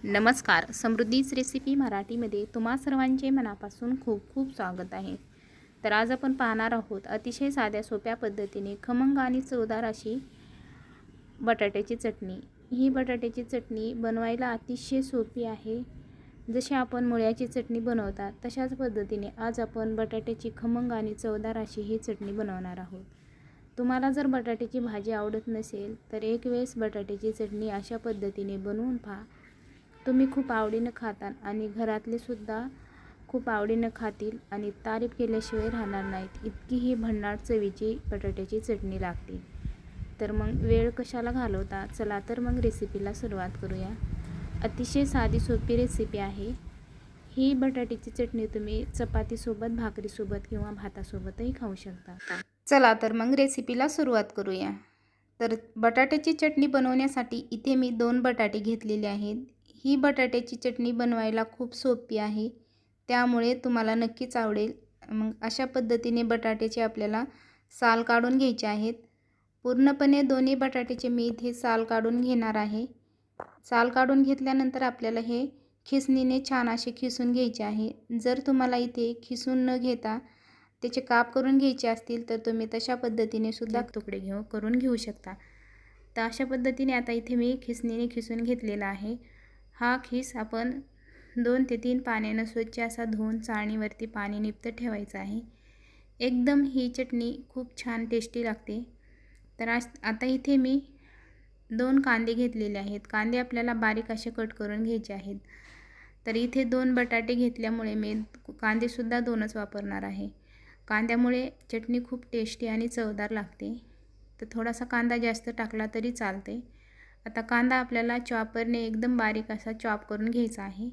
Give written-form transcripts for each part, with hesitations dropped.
नमस्कार. समृद्धीच रेसिपी मराठीमध्ये तुम्हा सर्वांचे मनापासून खूप खूप स्वागत आहे. तर आज आपण पाहणार आहोत अतिशय साध्या सोप्या पद्धतीने खमंग आणि चवदार अशी बटाट्याची चटणी. ही बटाट्याची चटणी बनवायला अतिशय सोपी आहे. जशी आपण मुळ्याची चटणी बनवतात तशाच पद्धतीने आज आपण बटाट्याची खमंग आणि चवदार अशी ही चटणी बनवणार आहोत. तुम्हाला जर बटाट्याची भाजी आवडत नसेल तर एक वेळेस बटाट्याची चटणी अशा पद्धतीने बनवून पहा. तुम्ही खूप आवडीनं खाताल आणि घरातले सुद्धा खूप आवडीनं खातील आणि तारीफ केल्याशिवाय राहणार नाहीत. इतकी ही भन्नाट चवीची बटाट्याची चटणी लागते. तर मग वेळ कशाला घालवता, चला तर मग रेसिपीला सुरुवात करूया. अतिशय साधी सोपी रेसिपी आहे. ही बटाट्याची चटणी तुम्ही चपातीसोबत, भाकरीसोबत किंवा भातासोबतही खाऊ शकता. चला तर मग रेसिपीला सुरुवात करूया. तर बटाट्याची चटणी बनवण्यासाठी इथे मी 2 बटाटे घेतलेले आहेत. ही बटाट्याची चटणी बनवायला खूप सोपी आहे, त्यामुळे तुम्हाला नक्कीच आवडेल. मग अशा पद्धतीने बटाट्याचे आपल्याला साल काढून घ्यायचे आहेत. पूर्णपणे दोन्ही बटाट्याचे मी इथे साल काढून घेणार आहे. साल काढून घेतल्यानंतर आपल्याला हे खिसणीने छान असे खिसून घ्यायचे आहे. जर तुम्हाला इथे खिसून न घेता त्याचे काप करून घ्यायचे असतील तर तुम्ही तशा पद्धतीने सुद्धा तुकडे करून घेऊ शकता. तर अशा पद्धतीने आता इथे मी खिसणीने खिसून घेतलेला आहे. हा खीस आपण 2 ते 3 पाण्यानं स्वच्छ असा धुवून चाळणीवरती पाणी निपतं ठेवायचं आहे. एकदम ही चटणी खूप छान टेस्टी लागते. तर आता इथे मी 2 कांदे घेतलेले आहेत. कांदे आपल्याला बारीक असे कट करून घ्यायचे आहेत. तर इथे 2 बटाटे घेतल्यामुळे मी कांदेसुद्धा 2च वापरणार आहे. कांद्यामुळे चटणी खूप टेस्टी आणि चवदार लागते. तर थोडासा कांदा जास्त टाकला तरी चालते. आता कांदा आपल्याला चॉपरने एकदम बारीक असा चॉप करून घ्यायचा आहे.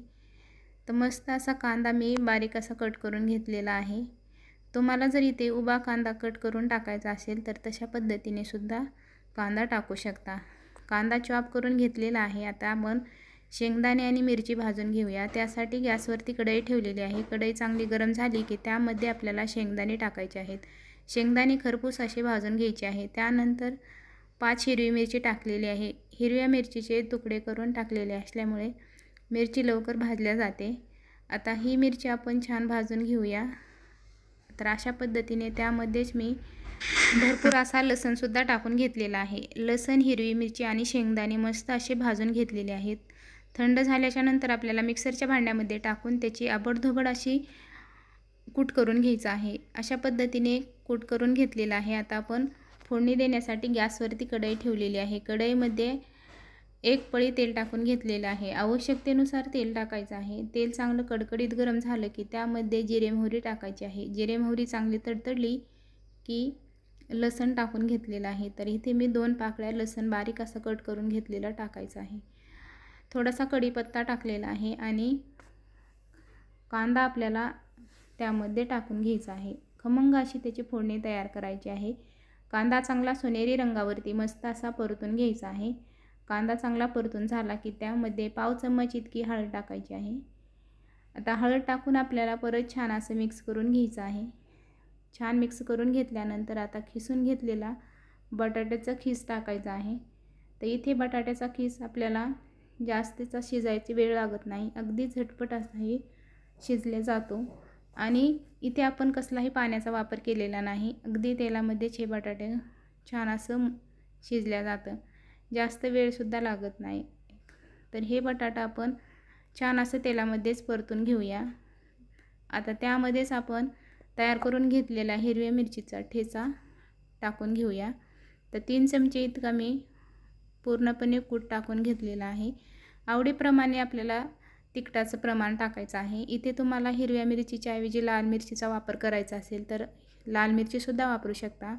तर मस्त असा कांदा मी बारीक असा कट करून घेतलेला आहे. तुम्हाला जर इथे उभा कांदा कट करून टाकायचा असेल तर तशा पद्धतीने सुद्धा कांदा टाकू शकता. कांदा चॉप करून घेतलेला आहे. आता आपण शेंगदाणे आणि मिरची भाजून घेऊया. त्यासाठी गॅसवरती कढई ठेवलेली आहे. कढई चांगली गरम झाली की त्यामध्ये आपल्याला शेंगदाणे टाकायचे आहेत. शेंगदाणे खरपूस असे भाजून घ्यायचे आहे. त्यानंतर 5 हिरवी मिरची टाकलेली आहे. हिरव्या मिरचीचे तुकडे करून टाकलेले असल्यामुळे मिरची लवकर भाजल्या जाते. आता ही मिरची आपण छान भाजून घेऊया. तर अशा पद्धतीने त्यामध्येच मी भरपूर असा लसूणसुद्धा टाकून घेतलेला आहे. लसूण, हिरवी मिरची आणि शेंगदाणे मस्त असे भाजून घेतलेले आहेत. थंड झाल्याच्या नंतर आपल्याला मिक्सरच्या भांड्यामध्ये टाकून त्याची आबडधोबड अशी कूट करून घ्यायचं आहे. अशा पद्धतीने कूट करून घेतलेला आहे. आता आपण फोडणी देण्यासाठी गॅसवरती कढई ठेवलेली आहे. कढईमध्ये 1 पळी तेल टाकून घेतलेलं आहे. आवश्यकतेनुसार तेल टाकायचं आहे. तेल चांगलं कडकडीत गरम झालं की त्यामध्ये जिरे मोहरी टाकायची आहे. जिरे मोहरी चांगली तडतडली की लसूण टाकून घेतलेलं आहे. तर इथे मी 2 पाकळ्या लसूण बारीक असं कट करून घेतलेला टाकायचं आहे. थोडासा कढीपत्ता टाकलेला आहे आणि कांदा आपल्याला त्यामध्ये टाकून घ्यायचा आहे. खमंग अशी त्याची फोडणी तयार करायची आहे. कांदा चांगला सोनेरी रंगावरती मस्त असा परतून घ्यायचा आहे. कांदा चांगला परतून झाला की त्यामध्ये पाव चम्मच इतकी हळद टाकायची आहे. आता हळद टाकून आपल्याला परत छान असं मिक्स करून घ्यायचं आहे. छान मिक्स करून घेतल्यानंतर आता खिसून घेतलेला बटाट्याचा खीस टाकायचा आहे. तर इथे बटाट्याचा खीस आपल्याला जास्तीचा शिजायची वेळ लागत नाही. अगदी झटपट असाही शिजले जातो आणि इथे आपण कसलाही पाण्याचा वापर केलेला नाही. अगदी तेलामध्येच हे बटाटे छान असं शिजल्या जातं. जास्त वेळसुद्धा लागत नाही. तर हे बटाटा आपण छान असं तेलामध्येच परतून घेऊया. आता त्यामध्येच आपण तयार करून घेतलेला हिरव्या मिरचीचा ठेचा टाकून घेऊया. तर 3 चमचे इतका मी पूर्णपणे कूट टाकून घेतलेला आहे. आवडीप्रमाणे आपल्याला तिखटाचं प्रमाण टाकायचं आहे. इथे तुम्हाला हिरव्या मिरचीच्या ऐवजी लाल मिरचीचा वापर करायचा असेल तर लाल मिरचीसुद्धा वापरू शकता.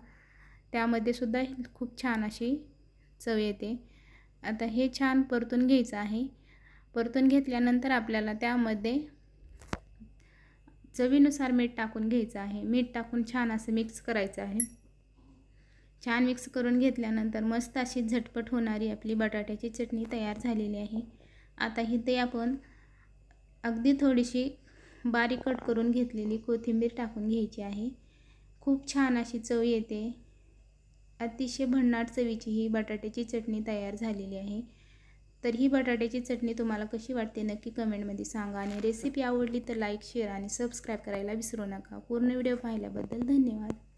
त्यामध्ये सुद्धा खूप छान अशी चव येते. आता हे छान परतून घ्यायचं आहे. परतून घेतल्यानंतर आपल्याला त्यामध्ये चवीनुसार मीठ टाकून घ्यायचं आहे. मीठ टाकून छान असं मिक्स करायचं आहे. छान मिक्स करून घेतल्यानंतर मस्त अशी झटपट होणारी आपली बटाट्याची चटणी तयार झालेली आहे. आता इथे आपण अगदी थोडीशी बारीक कट करून घेतलेली कोथिंबीर टाकून घ्यायची आहे. खूप छान अशी चव येते. अतिशय भन्नाट चवीची ही बटाट्याची चटणी तयार झालेली आहे. तर ही बटाट्याची चटणी तुम्हाला कशी वाटते नक्की कमेंटमध्ये सांगा आणि रेसिपी आवडली तर लाईक शेअर आणि सबस्क्राईब करायला विसरू नका. पूर्ण व्हिडिओ पाहिल्याबद्दल धन्यवाद.